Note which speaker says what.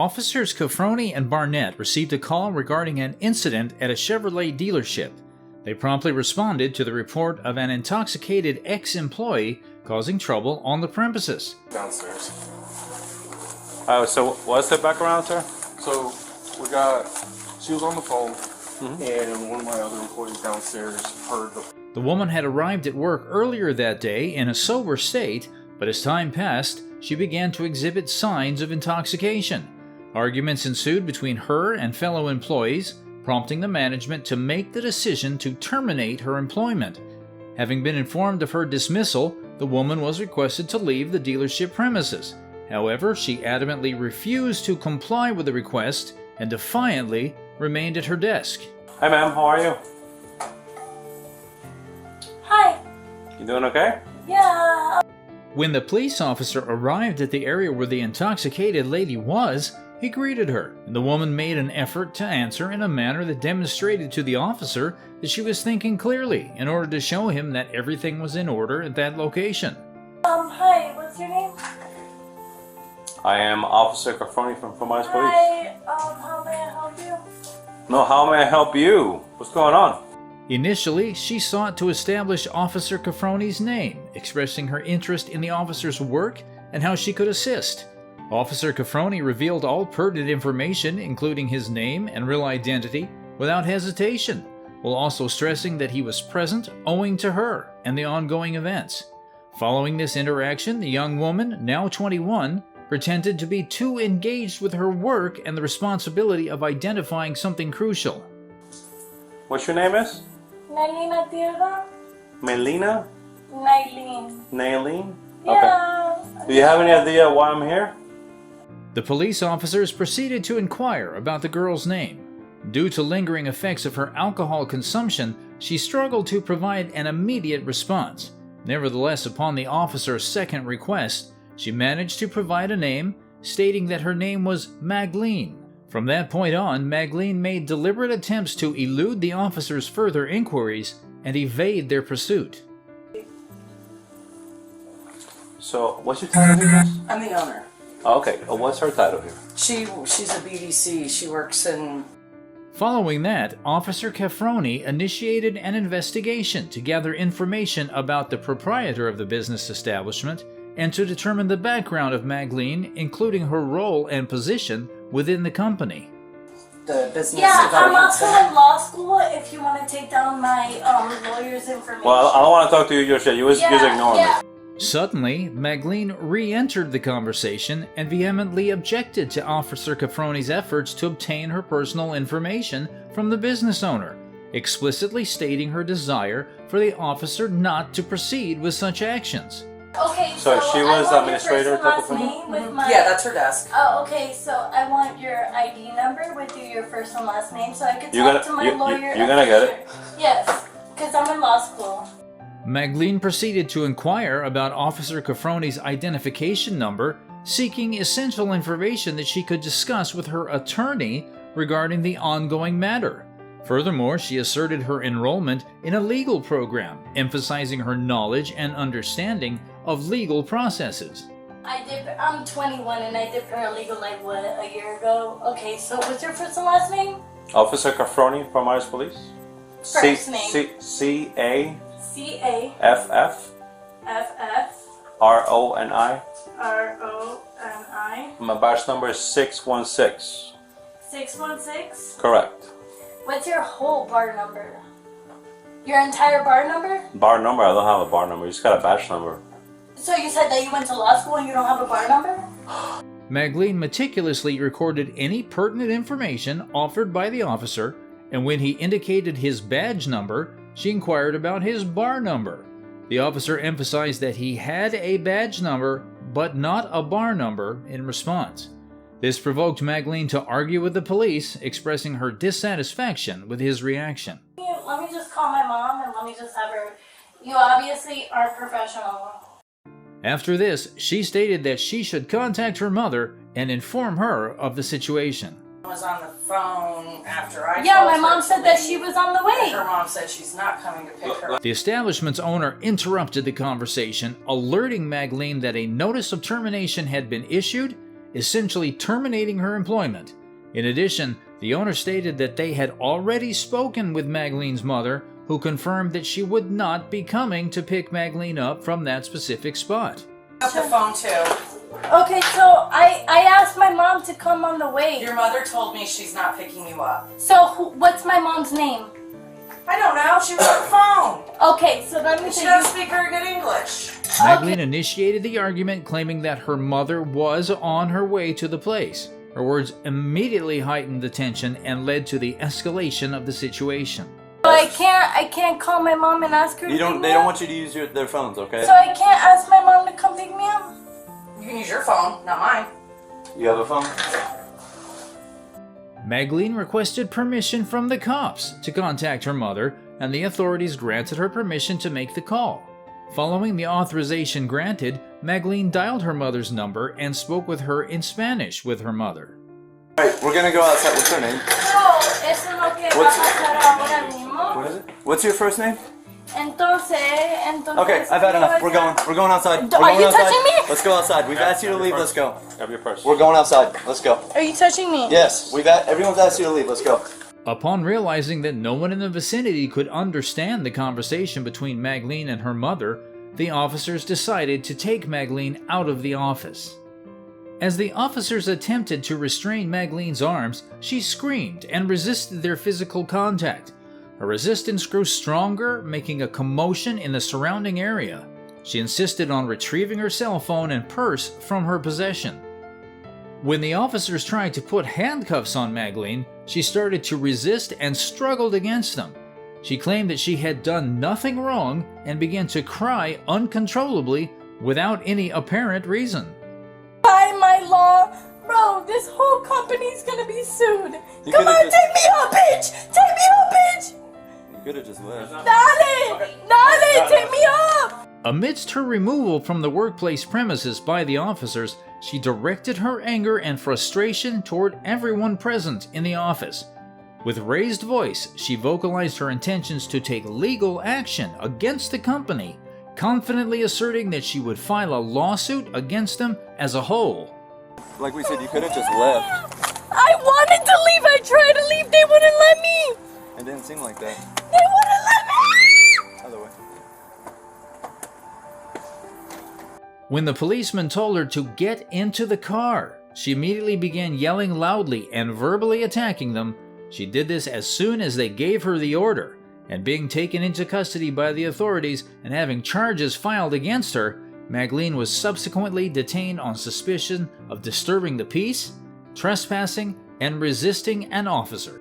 Speaker 1: Officers Caffroni and Barnett received a call regarding an incident at a Chevrolet dealership. They promptly responded to the report of an intoxicated ex-employee causing trouble on the premises.
Speaker 2: Downstairs.
Speaker 3: So what's the background, sir?
Speaker 2: So she was on the phone, and one of my other employees downstairs heard
Speaker 1: The woman had arrived at work earlier that day in a sober state, but as time passed, she began to exhibit signs of intoxication. Arguments ensued between her and fellow employees, prompting the management to make the decision to terminate her employment. Having been informed of her dismissal, the woman was requested to leave the dealership premises. However, she adamantly refused to comply with the request and defiantly remained at her desk.
Speaker 3: Hi, ma'am. How are you?
Speaker 4: Hi.
Speaker 3: You doing okay?
Speaker 4: Yeah.
Speaker 1: When the police officer arrived at the area where the intoxicated lady was, he greeted her, and the woman made an effort to answer in a manner that demonstrated to the officer that she was thinking clearly in order to show him that everything was in order at that location.
Speaker 4: Hi, what's your name?
Speaker 3: I am Officer Caffroni from Culminates Police.
Speaker 4: Hi, how may I help you?
Speaker 3: No, how may I help you? What's going on?
Speaker 1: Initially, she sought to establish Officer Caffroni's name, expressing her interest in the officer's work and how she could assist. Officer Caffroni revealed all pertinent information, including his name and real identity, without hesitation, while also stressing that he was present owing to her and the ongoing events. Following this interaction, the young woman, now 21, pretended to be too engaged with her work and the responsibility of identifying something crucial.
Speaker 3: What's your name is?
Speaker 4: Nailina Tierra?
Speaker 3: Melina?
Speaker 4: Nailin.
Speaker 3: Nailene?
Speaker 4: Yeah.
Speaker 3: Okay. Do you have any idea why I'm here?
Speaker 1: The police officers proceeded to inquire about the girl's name. Due to lingering effects of her alcohol consumption, she struggled to provide an immediate response. Nevertheless, upon the officer's second request, she managed to provide a name, stating that her name was Magdalene. From that point on, Magdalene made deliberate attempts to elude the officers' further inquiries and evade their pursuit.
Speaker 3: So, what's your title here?
Speaker 5: I'm the owner.
Speaker 3: Okay, what's her title here?
Speaker 5: She's a BDC. She works in...
Speaker 1: Following that, Officer Caffroni initiated an investigation to gather information about the proprietor of the business establishment and to determine the background of Magdalene, including her role and position within the company.
Speaker 5: The business
Speaker 4: Yeah, I'm
Speaker 5: development
Speaker 4: also in law school if you want to take down my lawyer's information.
Speaker 3: Well, I don't want to talk to you just yet. You just ignore me.
Speaker 1: Suddenly, Magdalene re-entered the conversation and vehemently objected to Officer Caffroni's efforts to obtain her personal information from the business owner, explicitly stating her desire for the officer not to proceed with such actions.
Speaker 4: Okay,
Speaker 3: So she was
Speaker 4: I want
Speaker 3: administrator
Speaker 4: your first
Speaker 3: type of
Speaker 4: and
Speaker 3: thing?
Speaker 4: last name with my...
Speaker 5: Yeah, that's her desk.
Speaker 4: Oh, okay, so I want your ID number with your first and last name so I could
Speaker 3: You're
Speaker 4: talk to my lawyer.
Speaker 3: you're gonna get it.
Speaker 4: Yes, because I'm in law school.
Speaker 1: Magdalene proceeded to inquire about Officer Caffroni's identification number, seeking essential information that she could discuss with her attorney regarding the ongoing matter. Furthermore, she asserted her enrollment in a legal program, emphasizing her knowledge and understanding of legal processes.
Speaker 4: I'm 21 and I did paralegal like a year ago. Okay, so what's your first and last name?
Speaker 3: Officer Caffroni from Culminates Police.
Speaker 4: First name.
Speaker 3: C-A-F-F
Speaker 4: C-A-F-F
Speaker 3: R-O-N-I.
Speaker 4: R-O-N-I.
Speaker 3: My batch number is 616.
Speaker 4: 616?
Speaker 3: Correct.
Speaker 4: What's your whole bar number? Your entire bar number?
Speaker 3: Bar number? I don't have a bar number. You just got a batch number.
Speaker 4: So you said that you went to law school and you don't have a bar number?
Speaker 1: Magdalene meticulously recorded any pertinent information offered by the officer, and when he indicated his badge number, she inquired about his bar number. The officer emphasized that he had a badge number, but not a bar number in response. This provoked Magdalene to argue with the police, expressing her dissatisfaction with his reaction.
Speaker 4: Let me just call my mom and let me just have her... You obviously aren't professional.
Speaker 1: After this, she stated that she should contact her mother and inform her of the situation.
Speaker 5: I was on the phone after I
Speaker 4: Yeah,
Speaker 5: called
Speaker 4: my
Speaker 5: her
Speaker 4: mom
Speaker 5: to
Speaker 4: said that
Speaker 5: leave.
Speaker 4: she was on the way.
Speaker 5: Her mom said she's not coming to pick her up.
Speaker 1: The establishment's owner interrupted the conversation, alerting Magdalene that a notice of termination had been issued essentially terminating her employment. In addition, the owner stated that they had already spoken with Magleen's mother, who confirmed that she would not be coming to pick Magleen up from that specific spot.
Speaker 5: Up the phone too.
Speaker 4: Okay, so I asked my mom to come on the way.
Speaker 5: Your mother told me she's not picking you up.
Speaker 4: So what's my mom's name?
Speaker 5: I don't know. She was on the phone.
Speaker 4: Okay, so let me
Speaker 5: She
Speaker 4: say
Speaker 5: doesn't speak very good English.
Speaker 1: Magleen initiated the argument, claiming that her mother was on her way to the place. Her words immediately heightened the tension and led to the escalation of the situation.
Speaker 4: So I can't call my mom and ask her to
Speaker 3: They
Speaker 4: pick me
Speaker 3: don't
Speaker 4: up?
Speaker 3: want you to use their phones, okay?
Speaker 4: So I can't ask my mom to come pick me up?
Speaker 5: You can use your phone, not mine.
Speaker 3: You have a phone?
Speaker 1: Magleen requested permission from the cops to contact her mother, and the authorities granted her permission to make the call. Following the authorization granted, Magleen dialed her mother's number and spoke with her in Spanish with her mother.
Speaker 3: Alright, we're gonna go outside. What's her name?
Speaker 4: No, eso es lo que va a pasar ahora mismo.
Speaker 3: What is it? What's your first name?
Speaker 4: Entonces.
Speaker 3: Okay, I've had enough. We're going. We're going outside. We're
Speaker 4: Are you
Speaker 3: going outside.
Speaker 4: touching me?
Speaker 3: Let's go outside. We've asked you to leave. Let's go.
Speaker 2: Have your purse.
Speaker 3: We're going outside. Let's go.
Speaker 4: Are you touching me?
Speaker 3: Yes, everyone's asked you to leave. Let's go.
Speaker 1: Upon realizing that no one in the vicinity could understand the conversation between Magleen and her mother, the officers decided to take Magleen out of the office. As the officers attempted to restrain Magleen's arms, she screamed and resisted their physical contact. Her resistance grew stronger, making a commotion in the surrounding area. She insisted on retrieving her cell phone and purse from her possession. When the officers tried to put handcuffs on Magleen, she started to resist and struggled against them. She claimed that she had done nothing wrong and began to cry uncontrollably without any apparent reason.
Speaker 4: By my law, bro, this whole company's gonna be sued.
Speaker 3: You
Speaker 4: Come
Speaker 3: could've
Speaker 4: on,
Speaker 3: just-
Speaker 4: take me up, bitch! Take me up, bitch!
Speaker 3: You could have just left.
Speaker 4: Dale, take me up!
Speaker 1: Amidst her removal from the workplace premises by the officers, she directed her anger and frustration toward everyone present in the office. With raised voice, she vocalized her intentions to take legal action against the company, confidently asserting that she would file a lawsuit against them as a whole.
Speaker 3: Like we said, you could have just left.
Speaker 4: I wanted to leave, I tried to leave, they wouldn't let me!
Speaker 3: It didn't seem like that.
Speaker 4: They wouldn't let me!
Speaker 3: Other way.
Speaker 1: When the policeman told her to get into the car, she immediately began yelling loudly and verbally attacking them. She did this as soon as they gave her the order, and being taken into custody by the authorities and having charges filed against her, Magleen was subsequently detained on suspicion of disturbing the peace, trespassing, and resisting an officer.